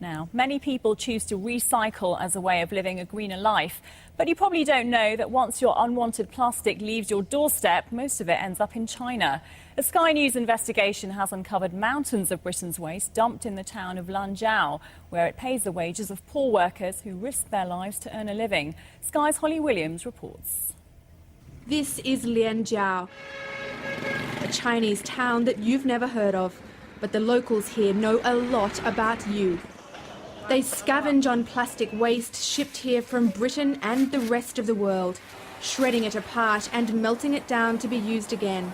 Now, many people choose to recycle as a way of living a greener life, but you probably don't know that once your unwanted plastic leaves your doorstep, most of it ends up in China. A Sky News investigation has uncovered mountains of Britain's waste dumped in the town of Lanzhou, where it pays the wages of poor workers who risk their lives to earn a living. Sky's Holly Williams reports. This is Lianjiao, a Chinese town that you've never heard of, but the locals here know a lot about you. They scavenge on plastic waste shipped here from Britain and the rest of the world, shredding it apart and melting it down to be used again.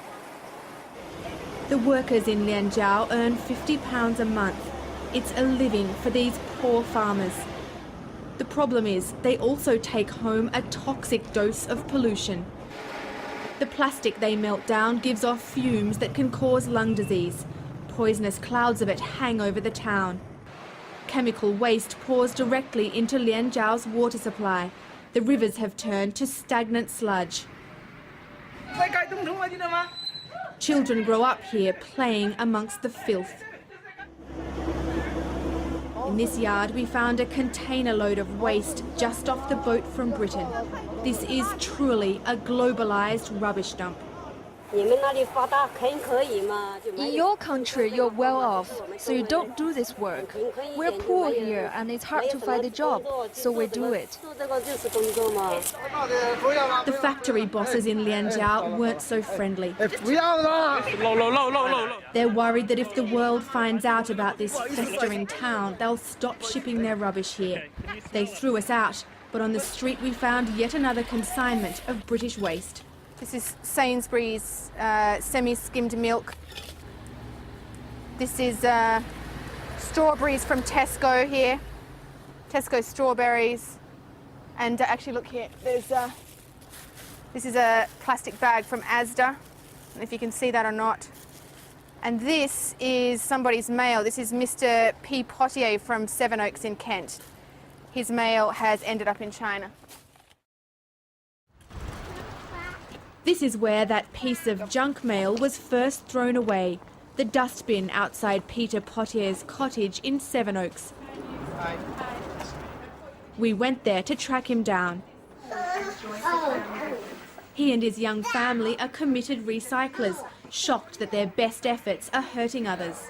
The workers in Lianjiao earn £50 a month. It's a living for these poor farmers. The problem is they also take home a toxic dose of pollution. The plastic they melt down gives off fumes that can cause lung disease. Poisonous clouds of it hang over the town. Chemical waste pours directly into Lianjiao's water supply. The rivers have turned to stagnant sludge. Children grow up here playing amongst the filth. In this yard we found a container load of waste just off the boat from Britain. This is truly a globalised rubbish dump. In your country, you're well off, so you don't do this work. We're poor here, and it's hard to find a job, so we do it. The factory bosses in Lianjiao weren't so friendly. They're worried that if the world finds out about this festering town, they'll stop shipping their rubbish here. They threw us out, but on the street we found yet another consignment of British waste. This is Sainsbury's semi-skimmed milk. This is strawberries from Tesco here. Tesco strawberries. And actually look here, there's this is a plastic bag from Asda. I don't know if you can see that or not. And this is somebody's mail. This is Mr. P. Potier from Sevenoaks in Kent. His mail has ended up in China. This is where that piece of junk mail was first thrown away, the dustbin outside Peter Potier's cottage in Sevenoaks. We went there to track him down. He and his young family are committed recyclers, shocked that their best efforts are hurting others.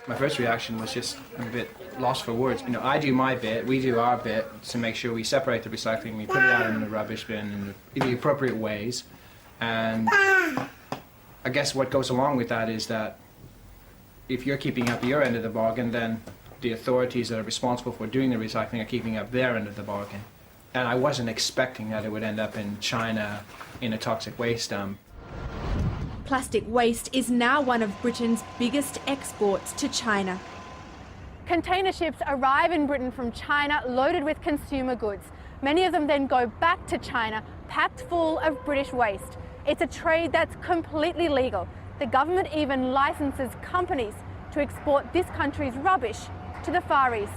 My first reaction was just a bit lost for words. You know, I do my bit, we do our bit to make sure we separate the recycling, we put it out in the rubbish bin in the appropriate ways. And I guess what goes along with that is that if you're keeping up your end of the bargain, then the authorities that are responsible for doing the recycling are keeping up their end of the bargain. And I wasn't expecting that it would end up in China in a toxic waste dump. Plastic waste is now one of Britain's biggest exports to China. Container ships arrive in Britain from China loaded with consumer goods. Many of them then go back to China packed full of British waste. It's a trade that's completely legal. The government even licenses companies to export this country's rubbish to the Far East.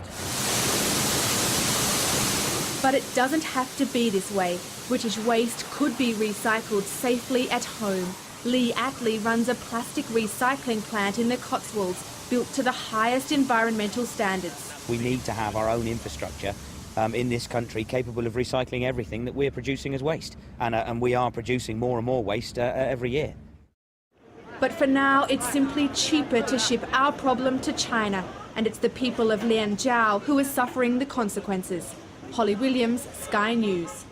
But it doesn't have to be this way. British waste could be recycled safely at home. Lee Ackley runs a plastic recycling plant in the Cotswolds, built to the highest environmental standards. We need to have our own infrastructure in this country capable of recycling everything that we're producing as waste. And we are producing more and more waste every year. But for now, it's simply cheaper to ship our problem to China, and it's the people of Lianjiao who are suffering the consequences. Holly Williams, Sky News.